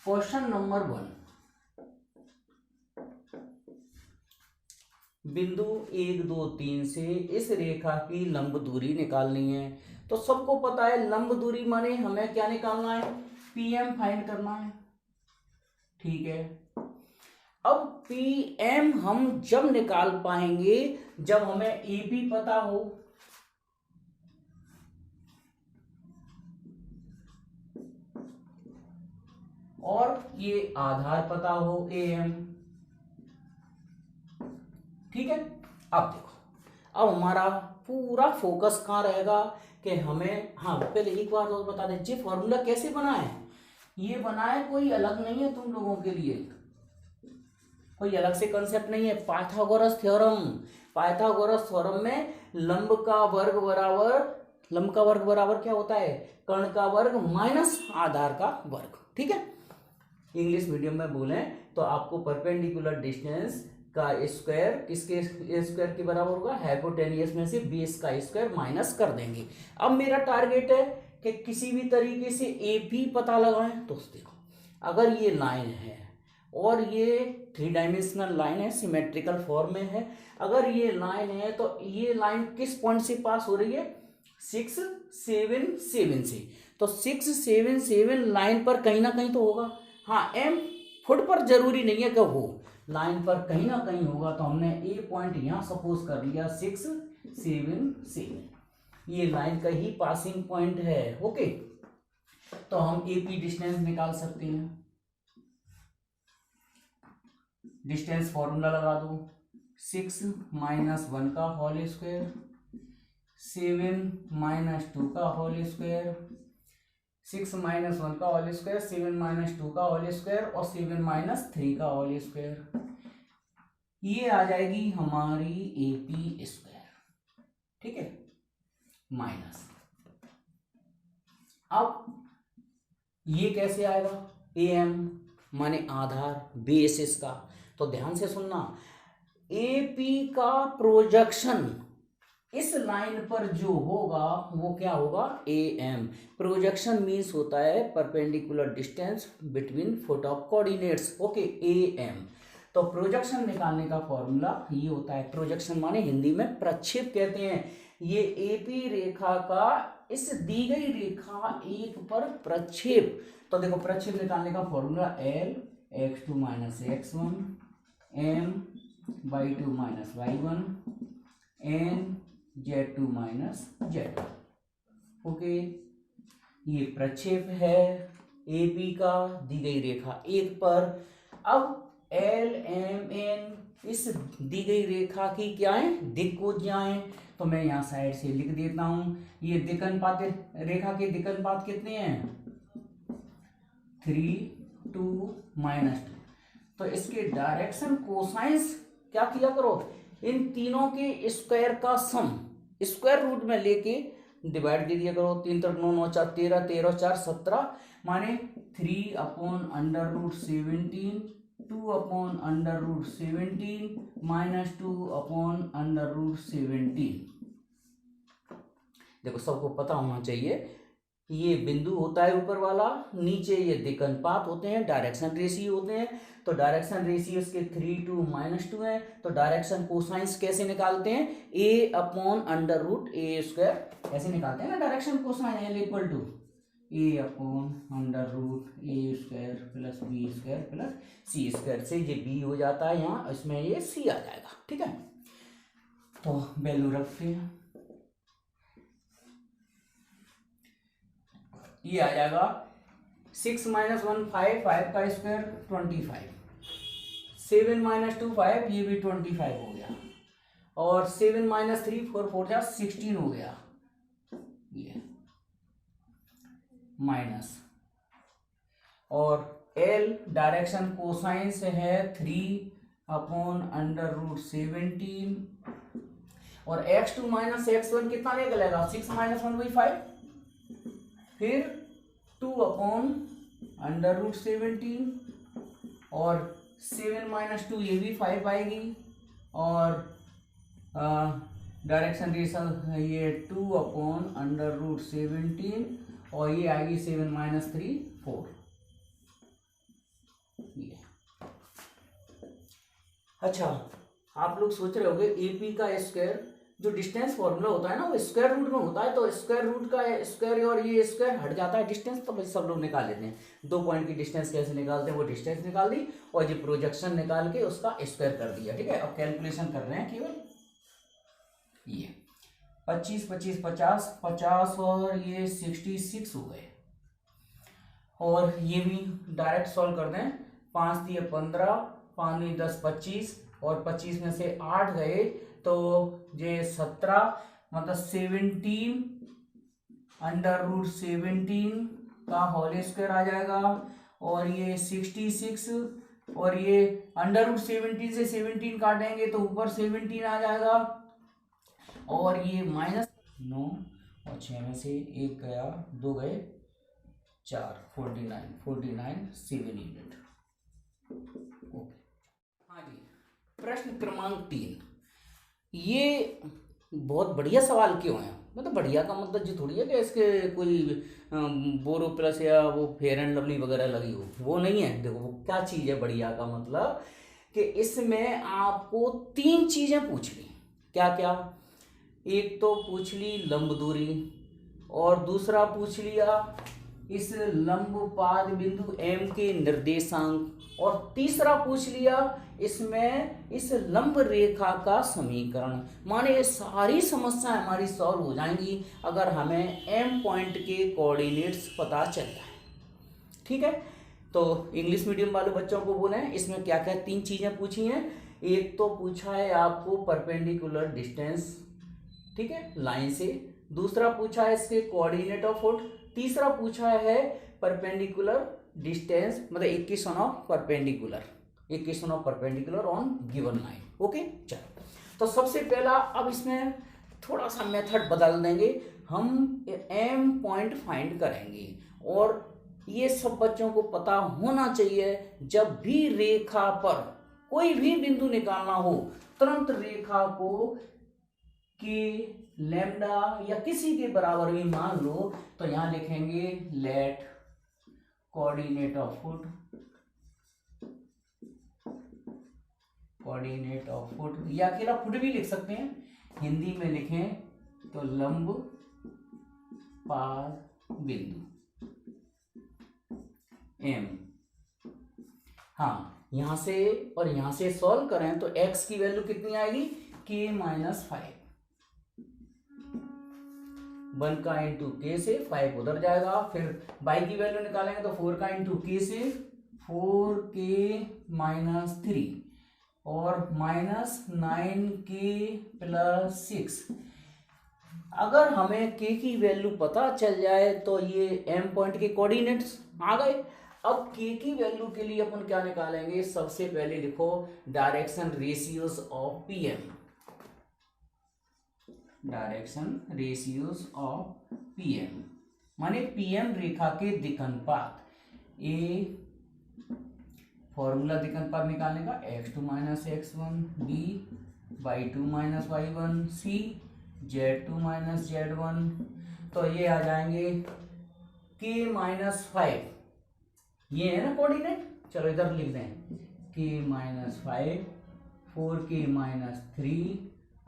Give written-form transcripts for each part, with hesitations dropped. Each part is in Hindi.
क्वेश्चन नंबर 1, बिंदु 1 2 3 से इस रेखा की लंब दूरी निकालनी है। तो सबको पता है लंब दूरी माने हमें क्या निकालना है, पीएम फाइंड करना है। ठीक है, अब पीएम हम जब निकाल पाएंगे जब हमें एपी पता हो, और ये आधार पता हो एएम। ठीक है, अब देखो, अब हमारा पूरा फोकस कहाँ रहेगा कि हमें, हाँ पहले एक बात और बता दें, ये फॉर्मूला कैसे बना है, ये बना है कोई अलग नहीं है तुम लोगों के लिए, कोई अलग से कंसेप्ट नहीं है, पाइथागोरस थ्योरम। पाइथागोरस थ्योरम में लंब का वर्ग बराबर क्या होता है, कर्ण का वर्ग माइनस आधार का वर्ग। ठीक है, इंग्लिश मीडियम में बोलें तो आपको परपेंडिकुलर डिस्टेंस का स्क्वायर किसके स्क्वायर के बराबर होगा, हाइपोटेनियस में से बेस का स्क्वायर माइनस कर देंगे। अब मेरा टारगेट है कि किसी भी तरीके से एपी पता लगाएं। तो देखो, अगर ये लाइन है और ये 3 डायमेंशनल लाइन है, सिमेट्रिकल फॉर्म में है, अगर ये लाइन है तो ये लाइन किस पॉइंट से पास हो रही है, 6 7 7 से। तो 6 7 7 लाइन पर कहीं ना कहीं तो होगा। हाँ, एम फुट पर जरूरी नहीं है कि हो, लाइन पर कहीं ना कहीं होगा। तो हमने ए पॉइंट यहां सपोज कर लिया 6 7 7, ये लाइन का ही पासिंग पॉइंट है। ओके, तो हम एपी डिस्टेंस निकाल सकते हैं। डिस्टेंस फॉर्मूला लगा दो, 6 - 1 का होल स्क्वायर, 7 - 2 का होल स्क्वायर, 6 - 1 का होल स्क्वायर, 7 - 2 का होल स्क्वायर और 7 - 3 का होल स्क्वायर। ये आ जाएगी हमारी एपी स्क्वायर। ठीक है, माइनस, अब ये कैसे आएगा, एम माने आधार बेस इसका। तो ध्यान से सुनना, एपी का प्रोजेक्शन इस लाइन पर जो होगा वो क्या होगा, ए एम। प्रोजेक्शन मीन्स होता है perpendicular distance between foot of coordinates. Okay, A M. तो प्रोजेक्शन निकालने का फॉर्मूला ये होता है, प्रोजेक्शन माने हिंदी में प्रक्षेप कहते हैं। ये एपी रेखा का इस दी गई रेखा एक पर प्रक्षेप। तो देखो, प्रक्षेप निकालने का formula L x2 - x1 m/2 - y1 n z2 - z1। Okay, ये प्रक्षेप है एपी का दी गई रेखा एक पर। अब एल एम एन इस दी गई रेखा की क्या है, दिक् कोज्याएं। तो मैं यहाँ साइड से लिख देता हूं, ये दिक्कनुपात, रेखा के दिक्कनुपात कितने हैं, 3 2 -2। तो इसके डायरेक्शन कोसाइंस क्या किया करो, इन तीनों के स्क्वायर का सम स्क्वायर रूट में लेके डिवाइड दे दिया करो। 3 3 9 9 4 13, 13 4 17, माने 3/√17, 2/√17 - 2/√17। देखो, सबको पता होना चाहिए, ये बिंदु होता है ऊपर वाला, नीचे ये दिक्कनुपात होते हैं, डायरेक्शन रेशियो होते हैं। तो डायरेक्शन रेशियो इसके 3 2 -2 है। तो डायरेक्शन कोसाइंस कैसे निकालते हैं, a/√a², ऐसे निकालते हैं ना direction cosine. L = a/√a² + b² + c²। से ये b हो जाता है यहाँ, इसमें ये c आ जाएगा। ठीक है, तो वैल्यू रखते हैं, ये आ जाएगा 6 - 1 5, 5 का स्क्वायर 25, 7 - 2 5, ये भी 25 हो गया, और 7 - 3 4 4 जा 16 हो गया, ये माइनस। और L डायरेक्शन कोसाइंस है 3/√17, और x2 - x1 कितना निकलेगा, 6 - 1 वही 5, फिर 2/√17, और 7 - 2 ये भी 5 आएगी, और डायरेक्शन रेशल ये 2/√17, और ये आएगी 7 - 3 4। ये। अच्छा, आप लोग सोच रहे होंगे एपी का स्क्वायर जो डिस्टेंस फॉर्मूला होता है ना वो स्क्वायर रूट में होता है, तो स्क्वायर रूट का स्क्वायर और ये स्क्वायर हट जाता है डिस्टेंस, तो भाई सब लोग निकाल लेते हैं। 2 पॉइंट की डिस्टेंस कैसे निकालते हैं, वो डिस्टेंस निकाल दी और ये प्रोजेक्शन निकाल के उसका स्क्वायर कर दिया। ठीक है, अब कैलकुलेशन कर रहे हैं केवल ये 25 25 50 50 और ये 66 हो गए। और ये भी डायरेक्ट सॉल्व कर दें, 5 दिए 15, 5 दिए 10 25 और 25 में से 8 गए तो ये 17 मतलब 17 अंडर रूट 17 का होल स्क्वायर आ जाएगा। और ये 66 और ये अंडर रूट 17 से 17 काटेंगे तो ऊपर 17 आ जाएगा। और ये -9 और 6 में से 1 गया, 2 गए 4, 49 7 यूनिट। हाँ जी, प्रश्न क्रमांक 3। ये बहुत बढ़िया सवाल क्यों है, मतलब बढ़िया का मतलब जो थोड़ी है कि इसके कोई बोरो प्लस या वो फेयर एंड लवली वगैरह लगी हो, वो नहीं है। देखो वो क्या चीज़ है बढ़िया का मतलब कि इसमें आपको 3 चीज़ें पूछनी। क्या क्या? एक तो पूछ ली लंब दूरी, और दूसरा पूछ लिया इस लंब पाद बिंदु M के निर्देशांक, और तीसरा पूछ लिया इसमें इस लंब रेखा का समीकरण। माने ये सारी समस्याएं हमारी सॉल्व हो जाएंगी अगर हमें M पॉइंट के कोऑर्डिनेट्स पता चल जाए। ठीक है, तो इंग्लिश मीडियम वाले बच्चों को बोले इसमें क्या क्या 3 चीजें पूछी हैं। एक तो पूछा है आपको परपेंडिकुलर डिस्टेंस, ठीक है, लाइन से। दूसरा पूछा है इसके कोऑर्डिनेट ऑफ फुट। तीसरा पूछा है परपेंडिकुलर डिस्टेंस मतलब equation of perpendicular on given line. Okay, चलो तो सबसे पहला अब इसमें थोड़ा सा मेथड बदल देंगे, हम एम पॉइंट फाइंड करेंगे। और ये सब बच्चों को पता होना चाहिए, जब भी रेखा पर कोई भी बिंदु निकालना हो तुरंत रेखा को के लैम्डा या किसी के बराबर भी मान लो, तो यहां लिखेंगे लेट कोऑर्डिनेट ऑफ फुट या अकेला फुट भी लिख सकते हैं, हिंदी में लिखें तो लंब पाद बिंदु M। हाँ, यहां से और यहां से सॉल्व करें तो x की वैल्यू कितनी आएगी, k-5। 1 का इंटू के से 5 उधर जाएगा। फिर y की वैल्यू निकालेंगे तो 4 का इंटू के से 4k-3 और -9k+6। अगर हमें k की वैल्यू पता चल जाए तो ये m पॉइंट के कोऑर्डिनेट्स आ गए। अब k की वैल्यू के लिए अपन क्या निकालेंगे, सबसे पहले लिखो डायरेक्शन रेशियोज ऑफ pm। माने pm रेखा के दिक्कनुपात। ए फॉर्मूला दिक्कनुपात निकालने का x2 - x1, b y2 - y1, c z2 - z1। तो ये आ जाएंगे k-5, ये है ना कोऑर्डिनेट। चलो इधर लिख दें k-5, 4k-3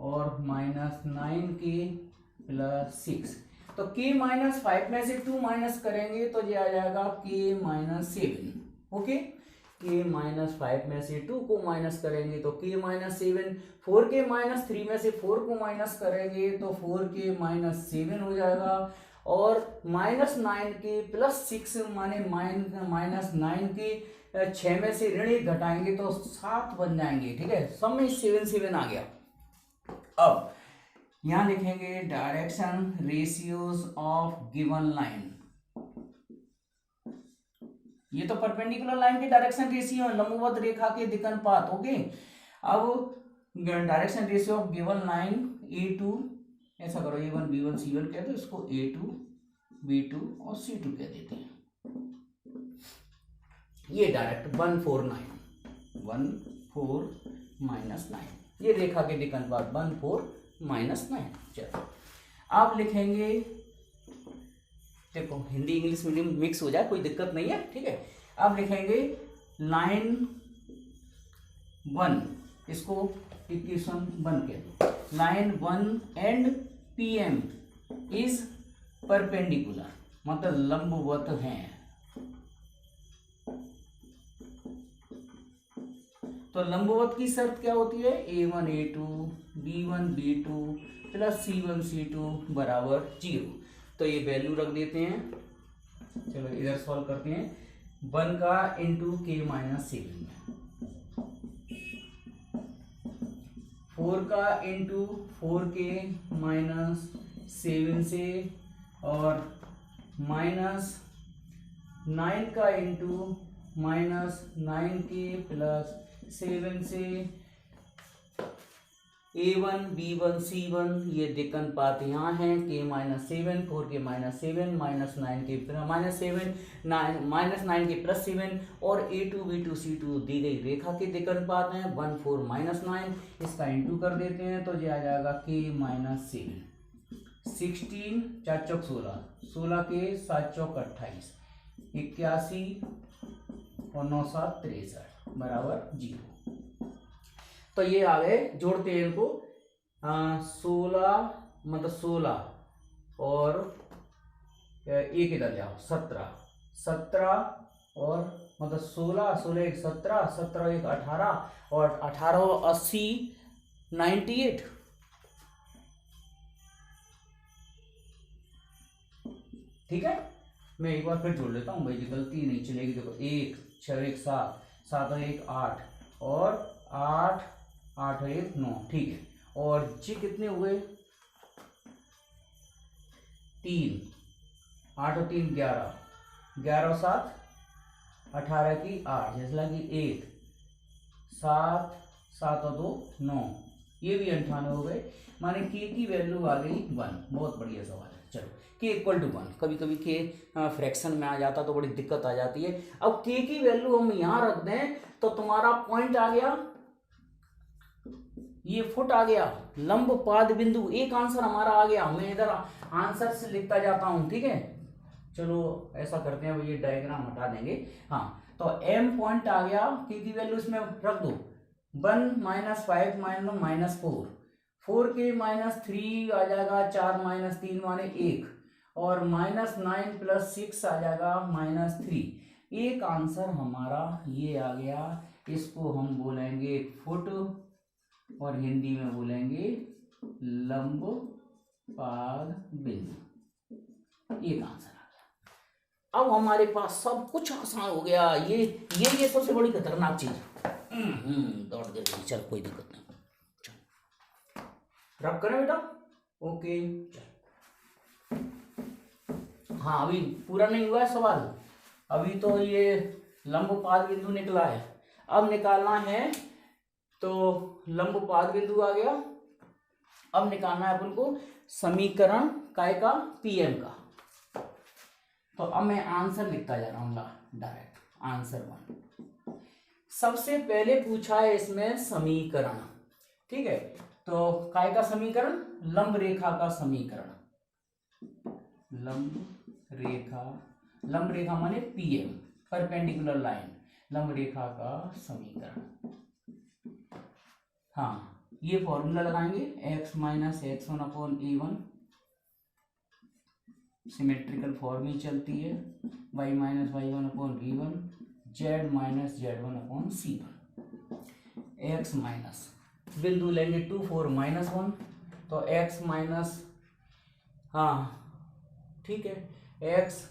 और -9k+6। तो k-5 में से 2 माइनस करेंगे तो ये आ जाएगा k-7। ओके, k-5 में से 2 को माइनस करेंगे तो k-7। 4k-3 में से 4 को माइनस करेंगे तो 4k-7 हो जाएगा। और -9k+6 माने -9k 6 में से ऋण 1 घटाएंगे तो 7 बन जाएंगे। ठीक है, सब में 7 आ गया। अब यहां लिखेंगे direction ratios of given line. ये तो परपेंडिकुलर लाइन के डायरेक्शन रेशियो है, लंबवत रेखा के दिक्कनुपात। ओके, अब direction ratio of given line A2, ऐसा करो A1 B1 C1 कह दो, इसको A2 B2 और C2 कह देते हैं। ये डायरेक्ट 1,4 - 9 ये रेखा के दिक्कनुपात 1,4 - 9। चलो आप लिखेंगे, देखो हिंदी इंग्लिश मीडियम मिक्स हो जाए कोई दिक्कत नहीं है। ठीक है, आप लिखेंगे लाइन 1, इसको इक्वेशन 1 कह दो, line 1 and PM is perpendicular, मतलब लंबवत हैं। तो लंबवत की शर्त क्या होती है, A1 A2 B1 B2 plus C1 C2 बराबर 0। तो ये वैल्यू रख देते हैं, चलो इधर सॉल्व करते हैं। 1 का इंटू K माइनस 7 में, 4 का इंटू 4K माइनस 7 से, और माइनस 9 का इंटू माइनस 9K प्लस 7 से, A1 B1 C1 ये दिक्कत पात यहाँ है, K minus 7 4K minus 7 minus 9K minus 7 minus 9K plus 7, और A2 B2 C2 दी गई रेखा के दिक्कत पात हैं। 1 4 माइनस 9, इसका इंटू कर देते हैं तो ये आ जाएगा K माइनस 7, 16 4 चौक 16, 16 के 7 चौक 28, 81 और 9 7 63 बराबर 0। तो ये आ गए, जोड़ते हैं इनको, 16 मतलब 16 और एक इधर जाओ 17, 17 और मतलब 16 16 एक 17, 17 एक 18 और 18 80 98। ठीक है, मैं एक बार फिर जोड़ लेता हूँ भाई, जी गलती नहीं चलेगी। देखो 1 6 1 7, 7 एक 8 और 8 8 एक 9, ठीक है। और जी कितने हुए, 3, 8 और 3 11, 11 और 7 18 की 8, जैसे लगी 1 7 7 और 2 9, ये भी 98 हो गए, माने K की वैल्यू आ गई 1। बहुत बढ़िया सवाल है। चलो K इक्वल टू 1, कभी कभी K फ्रैक्शन में आ जाता तो बड़ी दिक्कत आ जाती है। अब K की वैल्यू हम यहाँ रख दें तो तुम्हारा पॉइंट आ गया, ये फुट आ गया, लंब पाद बिंदु, एक आंसर हमारा आ गया। मैं इधर आंसर से लिखता जाता हूं, ठीक है। चलो ऐसा करते हैं, ये डायग्राम हटा देंगे। हाँ, तो M पॉइंट आ गया, K की वैल्यू इसमें रख दो, 1 माइनस 5 माइनस 4, 4K माइनस 3 आ जाएगा, 4 माइनस 3 माने 1, और माइनस 9 प्लस 6 आ जाएगा माइनस 3। एक आंसर हमारा ये आ गया, इसको हम बोलेंगे फुट और हिंदी में बोलेंगे लंब पाद बिंदु। एक आंसर आ गया। अब हमारे पास सब कुछ आसान हो गया। ये सबसे बड़ी खतरनाक चीज, दौड़ गई, चल कोई दिक्कत नहीं, चल रब करें बेटा, ओके चल। हाँ, अभी पूरा नहीं हुआ है सवाल, अभी तो ये लंब पाद बिंदु निकला है, अब निकालना है। तो लंब पाद बिंदु आ गया, अब निकालना है अपन को समीकरण काय का, PM का। तो अब मैं आंसर लिखता जा रहा हूँ डायरेक्ट, आंसर 1। सबसे पहले पूछा है इसमें समीकरण, ठीक है। तो काय का समीकरण, लंब रेखा का समीकरण, लंब रेखा माने PM, परपेंडिकुलर लाइन, लंब रेखा का समीकरण। हाँ, ये फॉर्मूला लगाएंगे, x minus x1 upon A1, symmetrical form ही चलती है, y minus y1 upon B1, z minus z1 upon C1। x minus बिंदु लेंगे 2 4 माइनस 1, तो x माइनस, हाँ ठीक है, x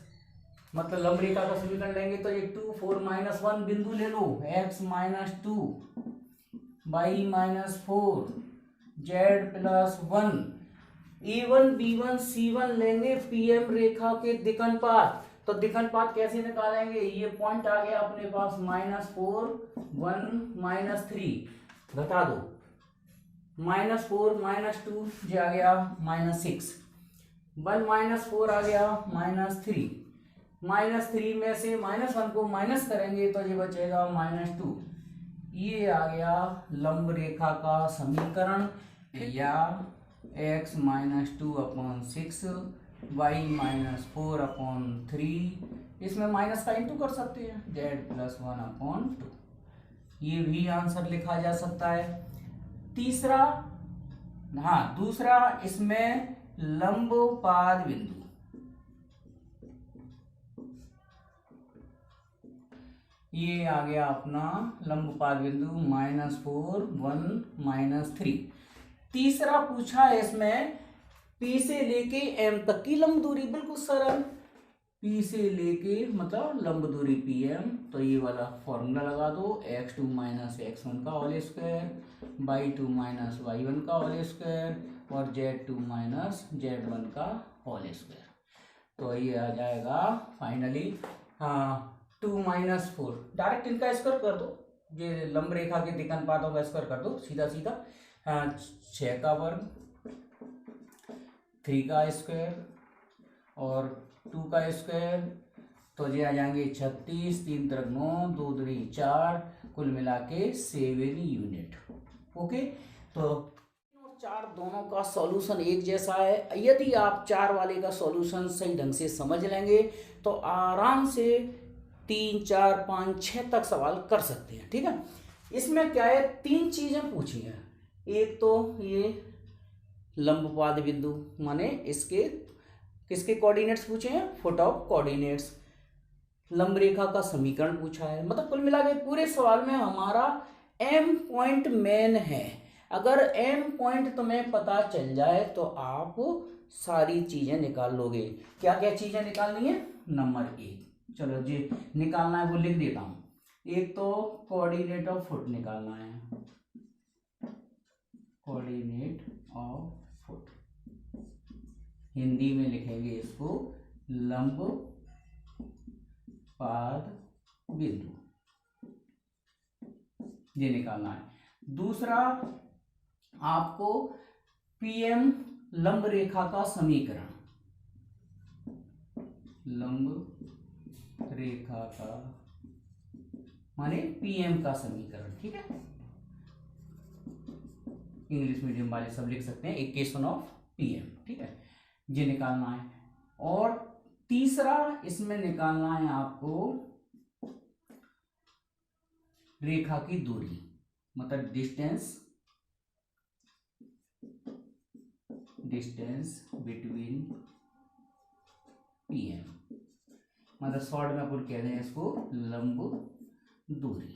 मतलब लंब रेखा का समीकरण लेंगे तो ये 2 4 माइनस 1 बिंदु ले लो, x minus 2 y minus 4 z plus 1, A1 B1 C1 लेंगे PM रेखा के दिक्कतपात। तो दिक्कतपात कैसे निकालेंगे, ये पॉइंट आ गया अपने पास -4 1 -3 घटा दो, -4 -2 जो आ गया -6, 1 -4 आ गया -3, -3 में से -1 को माइनस करेंगे तो ये बचेगा -2। ये आ गया लंब रेखा का समीकरण, या x -2 अपॉन 6 y माइनस 4/3, इसमें माइनस का इंटू कर सकते हैं, z+1/2, ये भी आंसर लिखा जा सकता है। तीसरा, हाँ दूसरा, इसमें लंब पाद बिंदु, ये आ गया अपना लंब पाद बिंदु -4, 1, -3। तीसरा पूछा है इसमें P से लेके M तक की लंब दूरी, बिल्कुल सरल, P से लेके मतलब लंब दूरी PM, तो ये वाला फॉर्मूला लगा दो, x2 - x1 का होल स्क्वायर, y2 - y1 का होल स्क्वायर और z2 - z1 का होल स्क्वायर। तो ये आ जाएगा फाइनली 2 - 4, डायरेक्ट इनका स्क्वायर कर दो, ये लंब रेखा के दिक् अनुपातों का स्क्वायर कर दो सीधा सीधा। 6 का वर्ग, 3 का स्क्वायर और 2 का स्क्वायर, तो ये आ जाएंगे 36, 3 × 9, 2 × 4, कुल मिला के 7 यूनिट। ओके, तो 4 दोनों का सॉल्यूशन एक जैसा है। यदि आप 4 वाले का सॉल्यूशन सही ढंग से समझ लेंगे तो आराम से 3, 4, 5, 6 तक सवाल कर सकते हैं। ठीक है, इसमें क्या है, 3 चीजें पूछी हैं। एक तो ये लंबपाद बिंदु, माने इसके किसके कोऑर्डिनेट्स पूछे हैं, फुट ऑफ कोऑर्डिनेट्स। लंब रेखा का समीकरण पूछा है, मतलब कुल मिला के पूरे सवाल में हमारा M पॉइंट मेन है। अगर M पॉइंट तुम्हें पता चल जाए तो आप सारी चीजें निकाल लोगे। क्या क्या चीजें निकालनी है, नंबर 1, चलो जी निकालना है वो लिख देता हूं। एक तो कोऑर्डिनेट ऑफ फुट निकालना है, कोऑर्डिनेट ऑफ फुट, हिंदी में लिखेंगे इसको लंब पाद बिंदु, ये निकालना है। दूसरा आपको PM लंब रेखा का समीकरण, लंब रेखा का माने PM का समीकरण, ठीक है, इंग्लिश मीडियम वाले सब लिख सकते हैं, इक्वेशन ऑफ PM, ठीक है, ये निकालना है। और तीसरा इसमें निकालना है आपको रेखा की दूरी, मतलब डिस्टेंस बिटवीन PM, मतलब शॉर्ट में अपन कह रहे हैं इसको लंब दूरी।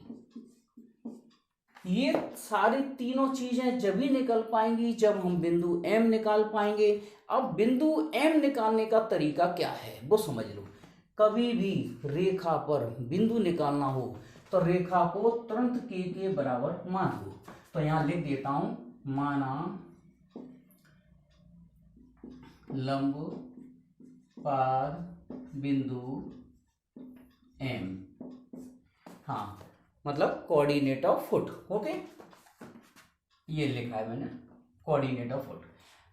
ये सारी तीनों चीजें जब भी निकल पाएंगी जब हम बिंदु M निकाल पाएंगे। अब बिंदु M निकालने का तरीका क्या है वो समझ लो। कभी भी रेखा पर बिंदु निकालना हो तो रेखा को तुरंत के बराबर मान लो। तो यहां लिख देता हूं, माना लंब पाद बिंदु M, हाँ मतलब कोऑर्डिनेट ऑफ फुट। ओके, ये लिखा है मैंने कोऑर्डिनेट ऑफ फुट।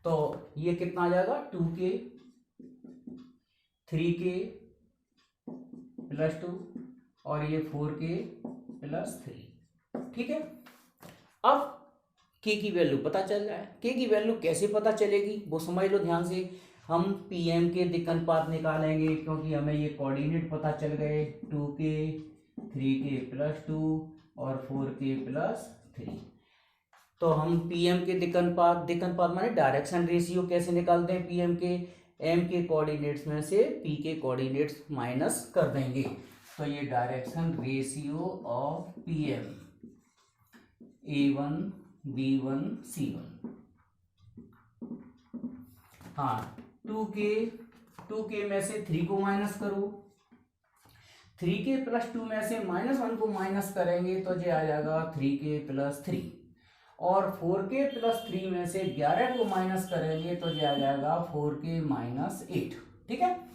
तो ये कितना आ जाएगा, 2k 3k + 2 और ये 4k + 3, ठीक है। अब k की वैल्यू पता चल जाए, k की वैल्यू कैसे पता चलेगी वो समझ लो ध्यान से। हम PM के दिक् अनुपात निकालेंगे क्योंकि हमें ये कोऑर्डिनेट पता चल गए, 2k 3k + 2 और 4k + 3। तो हम PM के दिक् अनुपात माने डायरेक्शन रेशियो कैसे निकालते हैं, PM के M के कोऑर्डिनेट्स में से P के कोऑर्डिनेट्स माइनस कर देंगे। तो ये direction ratio of PM A1 B1 C1, हाँ 2k में से 3 को माइनस करो, 3k + 2 में से -1 को माइनस करेंगे तो ये आ जाएगा 3k + 3 और 4k + 3 में से 11 को माइनस करेंगे तो ये आ जाएगा 4k - 8, ठीक है।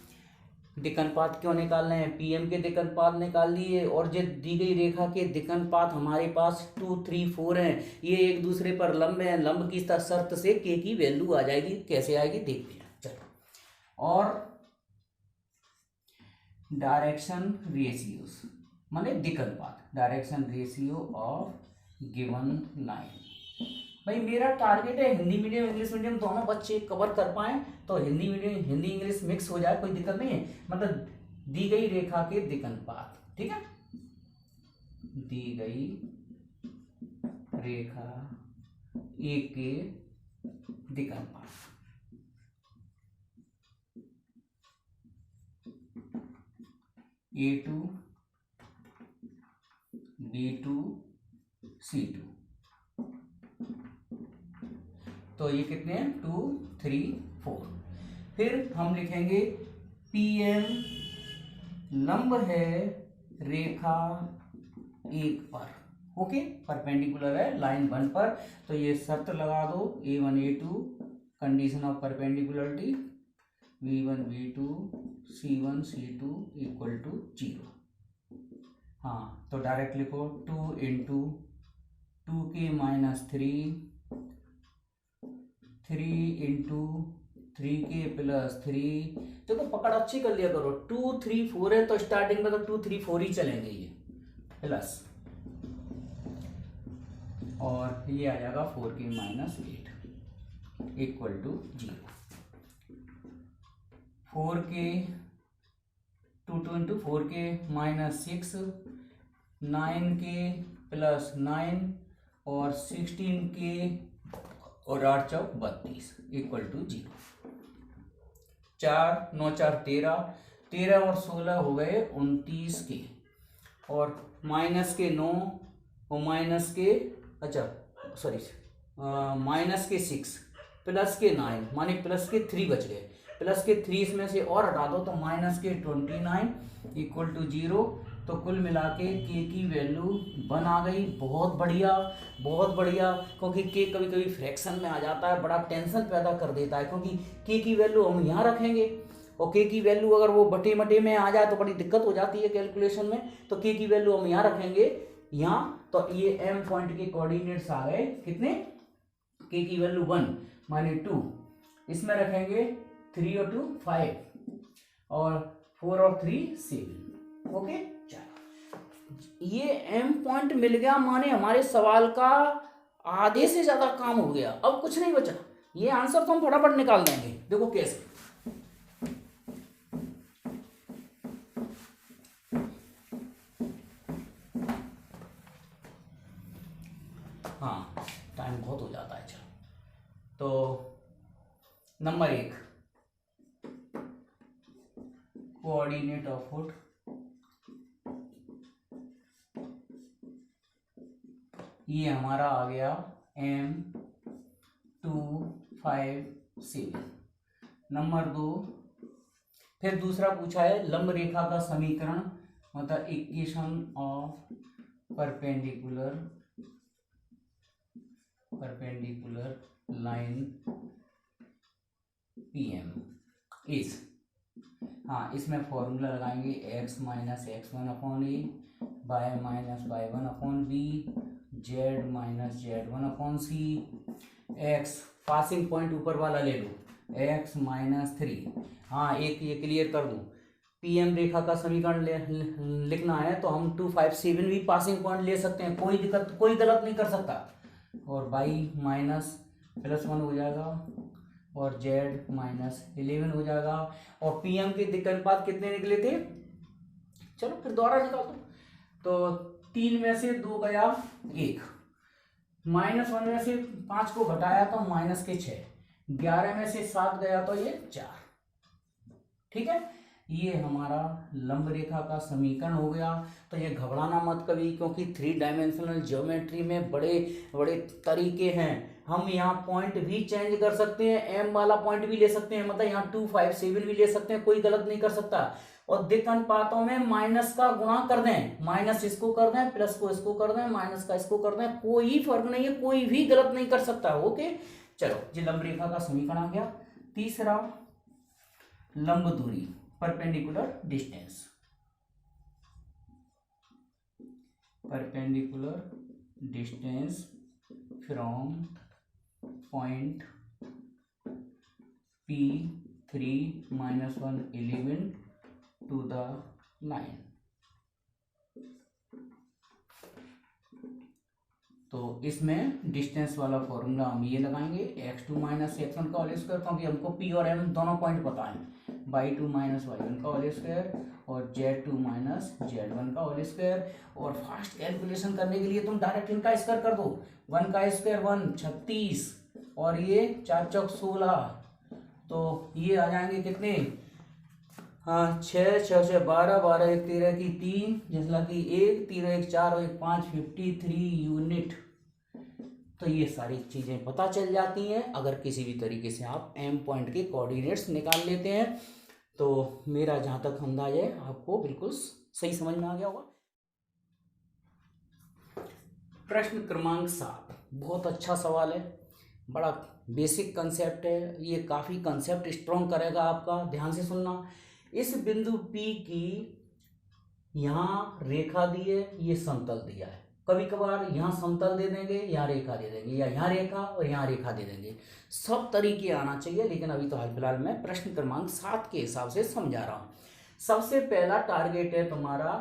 दिक् अनुपात क्यों निकाल रहे हैं, PM के दिक् अनुपात निकाल लिए और जो दी गई रेखा के दिक् अनुपात हमारे पास 2, 3, 4 हैं, ये एक दूसरे पर लंब हैं। लंब की शर्त से k की वैल्यू आ जाएगी, कैसे आएगी देखते हैं। चलो, और डायरेक्शन रेशियोस माने दिक् अनुपात, direction ratio of given line, भाई मेरा टारगेट है हिंदी मीडियम इंग्लिश मीडियम दोनों बच्चे कवर कर पाए, तो Hindi medium Hindi English mix हो जाए, कोई दिक्कत नहीं है। मतलब दी गई रेखा के दिक्कनुपात, ठीक है, दी गई रेखा ए के दिक्कनुपात, A2 B2 C2, तो ये कितने हैं 2 3 4। फिर हम लिखेंगे PM लंब है रेखा 1 पर, ओके, परपेंडिकुलर है लाइन 1 पर, तो ये शर्त लगा दो A1 A2 condition of perpendicularity V1 V2 C1 C2 equal to 0। हाँ, तो डायरेक्ट लिखो 2 into 2k minus 3 into 3k plus 3। देखो पकड़ अच्छी कर लिया करो, 2 3 4 है तो स्टार्टिंग में तो 2 3 4 ही चलेंगे, ये प्लस, और ये आ जाएगा 4k minus 8 equal to 0। 4k 2 into 4k minus 6, 9k plus 9 और 16k और 8 चौक 32 इक्वल टू 0। 4 9 4 13, 13 और 16 हो गए 29 के, और माइनस के 9 और माइनस के, अच्छा सॉरी, माइनस के 6 प्लस के 9 माने प्लस के 3 बच गए, प्लस के 3 इसमें से और हटा दो तो माइनस के 29 इक्वल टू 0। तो कुल मिला के की वैल्यू 1 आ गई। बहुत बढ़िया बहुत बढ़िया, क्योंकि के कभी कभी फ्रैक्शन में आ जाता है, बड़ा टेंशन पैदा कर देता है, क्योंकि के की वैल्यू हम यहाँ रखेंगे और के की वैल्यू अगर वो बटे मटे में आ जाए तो बड़ी दिक्कत हो जाती है कैलकुलेशन में। तो के की वैल्यू हम यहाँ रखेंगे यहाँ, तो ये एम पॉइंट के कोऑर्डिनेट्स आ गए कितने, के की वैल्यू 1 माने 2, इसमें रखेंगे 3 और 2 5 और 4 और 3 7, ओके। चलो ये एम पॉइंट मिल गया, माने हमारे सवाल का आधे से ज्यादा काम हो गया, अब कुछ नहीं बचा। ये आंसर तो हम फटाफट निकाल देंगे, देखो कैसे। हाँ टाइम बहुत हो जाता है। चलो तो नंबर 1, कोऑर्डिनेट ऑफ फुट, ये हमारा आ गया M2 5 7। नंबर 2, फिर दूसरा पूछा है लंब रेखा का समीकरण, मतलब equation of perpendicular line PM इस, हाँ इसमें फॉर्मूला लगाएंगे x minus x1 upon A, y minus y1 upon B, z minus z1 upon C, x passing point ऊपर वाला ले लो x माइनस 3। हाँ एक ये क्लियर कर दूँ, PM रेखा का समीकरण लिखना है तो हम 2 5 7 भी पासिंग पॉइंट ले सकते हैं, कोई दिक्कत, कोई गलत नहीं कर सकता। और y माइनस प्लस 1 हो जाएगा और z माइनस 11 हो जाएगा। और PM के दिक्कनुपात कितने निकले थे, चलो फिर दोबारा निकाल दो। तो 3 में से 2 गया 1, -1 में से 5 को घटाया तो माइनस के 6, 11 में से 7 गया तो ये 4, ठीक है। ये हमारा लंब रेखा का समीकरण हो गया। तो ये घबराना मत कभी, क्योंकि 3 डायमेंशनल ज्योमेट्री में बड़े बड़े तरीके हैं। हम यहाँ पॉइंट भी चेंज कर सकते हैं, एम वाला पॉइंट भी ले सकते हैं, मतलब यहाँ 2 5 7 भी ले सकते हैं, कोई गलत नहीं कर सकता। और दिक्कनुपातों में माइनस का गुणा कर दें, माइनस इसको कर दें, प्लस को इसको कर दें, माइनस का इसको कर दें, कोई फर्क नहीं है, कोई भी गलत नहीं कर सकता, ओके। चलो ये लंब रेखा का समीकरण आ गया। तीसरा लंब दूरी, perpendicular distance, from point P3 -1 11 to the line. तो इसमें डिस्टेंस वाला फॉर्मूला हम ये लगाएंगे x2 माइनस x1 का होल स्क्वायर, क्योंकि हमको p और m दोनों पॉइंट पता है, y2 माइनस y1 का होल स्क्वायर और z2 माइनस z1 का होल स्क्वायर। और फास्ट कैलकुलेशन करने के लिए तुम डायरेक्ट इनका स्क्वायर कर दो, 1 का स्क्वायर 1 36 और ये 4 चौक 16, तो ये आ जाएंगे कितने, हाँ 6 6 से 12 12 1 13 की 3 जिसला कि 1 3 1 4 और 1 5 53 यूनिट। तो ये सारी चीजें पता चल जाती हैं अगर किसी भी तरीके से आप एम पॉइंट के कोऑर्डिनेट्स निकाल लेते हैं। तो मेरा जहां तक अंदाज है आपको बिल्कुल सही समझ में आ गया होगा। प्रश्न क्रमांक 7 बहुत अच्छा सवाल है, बड़ा बेसिक कंसेप्ट है, ये काफ़ी कंसेप्ट स्ट्रॉन्ग करेगा आपका। ध्यान से सुनना। इस बिंदु P की यहाँ रेखा दी है, ये समतल दिया है, कभी कभार यहाँ समतल दे देंगे, यहाँ रेखा दे देंगे, या यहाँ रेखा और यहाँ रेखा दे देंगे, सब तरीके आना चाहिए। लेकिन अभी तो हाल फिलहाल मैं प्रश्न क्रमांक 7 के हिसाब से समझा रहा हूँ। सबसे पहला टारगेट है तुम्हारा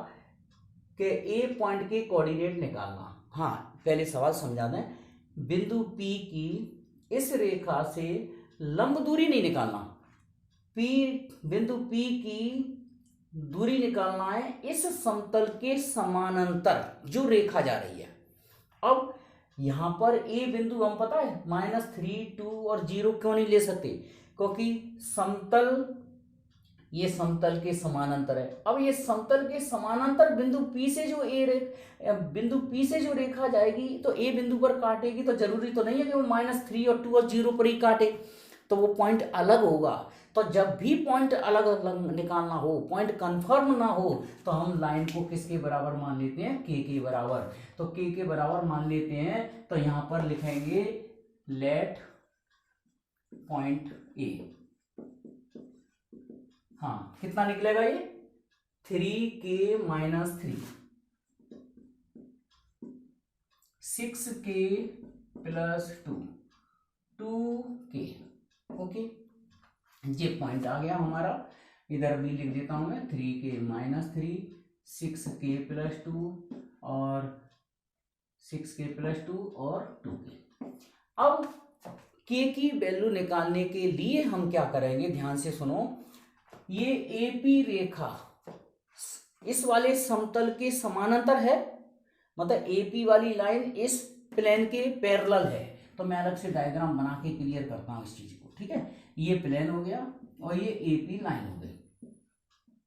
कि ए पॉइंट के कोऑर्डिनेट निकालना। हाँ पहले सवाल समझा दें, बिंदु P की इस रेखा से लंब दूरी नहीं निकालना, बिंदु P की दूरी निकालना है इस समतल के समानांतर जो रेखा जा रही है। अब यहां पर ए बिंदु हम पता है -3 2 और 0 क्यों नहीं ले सकते, क्योंकि समतल ये समतल के समानांतर है। अब ये समतल के समानांतर बिंदु P से जो बिंदु P से जो रेखा जाएगी तो ए बिंदु पर काटेगी, तो जरूरी तो नहीं है कि वो -3 और 2 और 0 पर ही काटे, तो वो पॉइंट अलग होगा। तो जब भी पॉइंट अलग अलग निकालना हो, पॉइंट कंफर्म ना हो, तो हम लाइन को किसके बराबर मान लेते हैं, के बराबर। तो के बराबर मान लेते हैं, तो यहां पर लिखेंगे लेट पॉइंट ए। हाँ कितना निकलेगा ये 3k - 3 6k + 2 2k। ओके ये पॉइंट आ गया हमारा, इधर भी लिख देता हूं मैं 3k - 3 6k + 2 और 6k + 2 और 2k। अब k की वैल्यू निकालने के लिए हम क्या करेंगे, ध्यान से सुनो। ये एपी रेखा इस वाले समतल के समानांतर है, मतलब एपी वाली लाइन इस प्लेन के पैरेलल है। तो मैं अलग से डायग्राम बना के क्लियर करता हूं इस चीज को, ठीक है। ये प्लेन हो गया और ये एपी लाइन हो गई।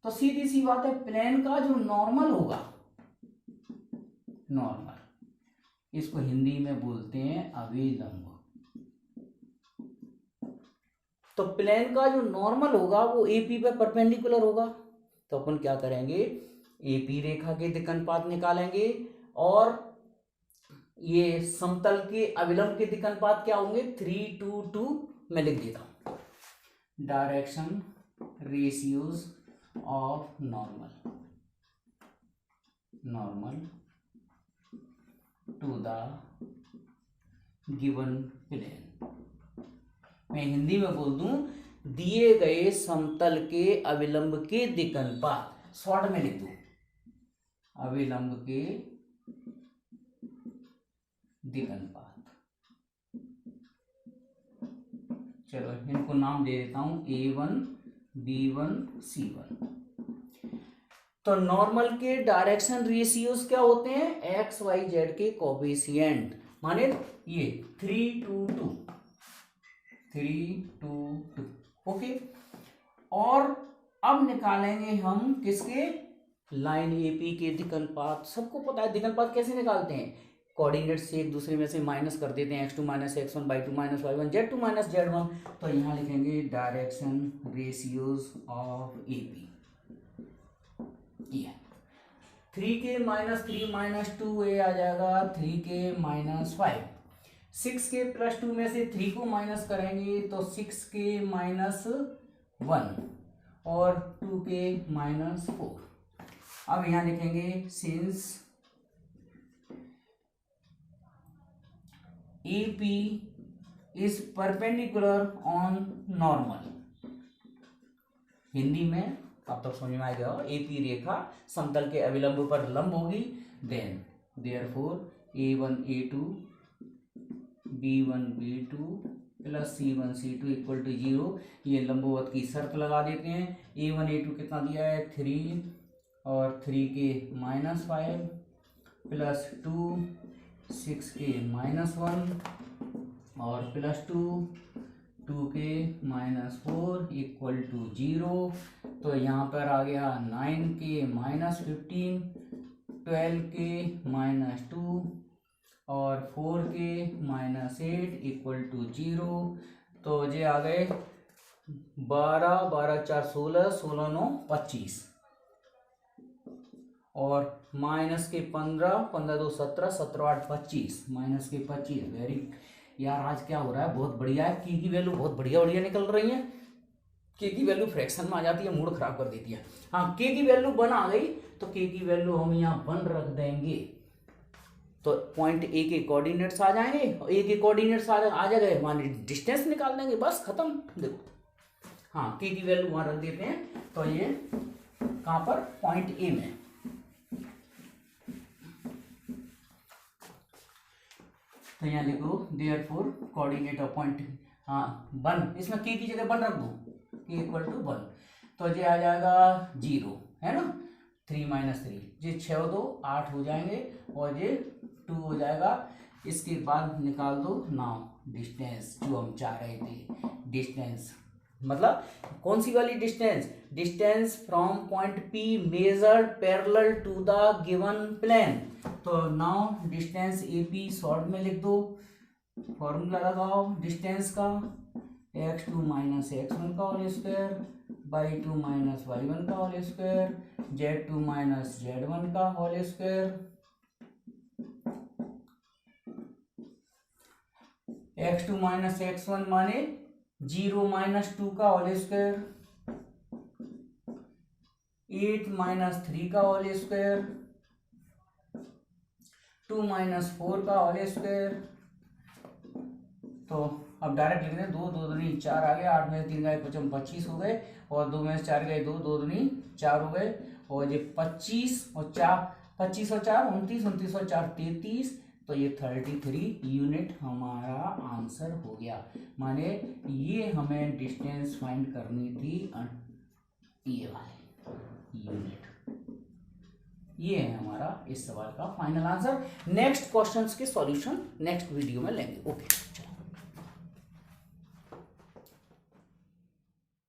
तो सीधी सी बात है, प्लेन का जो नॉर्मल होगा, नॉर्मल इसको हिंदी में बोलते हैं अविलंब। तो प्लेन का जो नॉर्मल होगा वो एपी पे परपेंडिकुलर होगा। तो अपन क्या करेंगे, एपी रेखा के दिक्कनुपात निकालेंगे और ये समतल के अविलंब के दिक्कनुपात क्या होंगे 3 2 2। मैं लिख देता हूं direction ratios of normal to the given plane. मैं हिंदी में बोल दूं, दिए गए समतल के अविलंब के दिक्कनुपात, शॉर्ट में लिख दूं अविलंब के दिक्कनुपात। चलो इनको नाम दे देता हूं A1 B1 C1। तो नॉर्मल के डायरेक्शन रेशियोज क्या होते हैं, एक्स वाई जेड के कोफिशिएंट, माने ये 3 2 2 3 2 2। ओके, और अब निकालेंगे हम किसके, लाइन एपी के दिक्कनुपात। सबको पता है दिक्कनुपात कैसे निकालते हैं, कोऑर्डिनेट से एक दूसरे में से माइनस कर देते हैं, x2 - x1 y2 - y1 z2 - z1। तो यहां लिखेंगे डायरेक्शन रेशियोज ऑफ एपी। ये 3k - 3 - 2 ये आ जाएगा 3k - 5। 6k + 2 में से 3 को माइनस करेंगे तो 6k - 1 और 2k - 4। अब यहां लिखेंगे since AP is perpendicular on normal. Hindi में अब तक समझ में आ गया, एपी रेखा समतल के अविलंब पर लंब होगी, then therefore A1 A2 B1 B2 plus C1 C2 equal to 0। ये लंबवत की शर्त लगा देते हैं। A1 A2 कितना दिया है 3 और 3 के -5 प्लस 2 6 के -1 और प्लस 2 के -4 इक्वल टू 0। तो यहाँ पर आ गया 9 के -15 12 के -2 और 4 के -8 इक्वल टू 0। तो ये आ गए 12 12 4 16 16 9 25 और माइनस के 15 15 2 17 17 8 25 माइनस के 25। वेरी यार आज क्या हो रहा है, बहुत बढ़िया है। की वैल्यू बहुत बढ़िया बढ़िया निकल रही है। के की वैल्यू फ्रैक्शन में आ जाती है, मूड खराब कर देती है। हाँ, के की वैल्यू 1 आ गई तो के की वैल्यू हम यहाँ 1 रख देंगे। तो पॉइंट ए के कोऑर्डिनेट्स आ जाएंगे और ए के कोऑर्डिनेट्स आ जाएंगे, मान डिस्टेंस निकाल देंगे, बस खत्म। देखो हाँ, के की वैल्यू वहां रख देते हैं। तो ये कहां पर, पॉइंट ए में। तो यहाँ लिखो देयरफॉर कोऑर्डिनेट ऑफ पॉइंट 1, इसमें के की जगह 1 रख दो, के इक्वल टू 1। तो ये आ जाएगा 0 है ना, 3 - 3 ये 6 और 2 8 हो जाएंगे और ये 2 हो जाएगा। इसके बाद निकाल दो नाउ डिस्टेंस, जो हम चाह रहे थे। डिस्टेंस मतलब कौन सी वाली distance, distance from point P measured parallel to the given plane. तो नाउ डिस्टेंस AP शॉर्ट में लिख दो, फॉर्मूला लगाओ डिस्टेंस का, x2 - x1 का होल स्क्वायर y2 - y1 का होल स्क्वायर z2 - z1 का होल स्क्वायर। x2 - x1 माने 0 - 2 का होल स्क्वायर, 8 - 3 का होल स्क्वायर, 2 - 4 का होल स्क्वायर। तो अब डायरेक्ट लिख दें, 2 2 दूनी 4 आ गया, 8 में से 3 गए 25 हो गए और 2 में से 4 गए 2 2 दूनी 4 हो गए और ये 25 और 4 29 और 4 33। तो ये 33 यूनिट हमारा आंसर हो गया। माने ये हमें डिस्टेंस फाइंड करनी थी, ये वाले यूनिट। ये है हमारा इस सवाल का फाइनल आंसर। नेक्स्ट क्वेश्चंस के सॉल्यूशन नेक्स्ट वीडियो में लेंगे। ओके।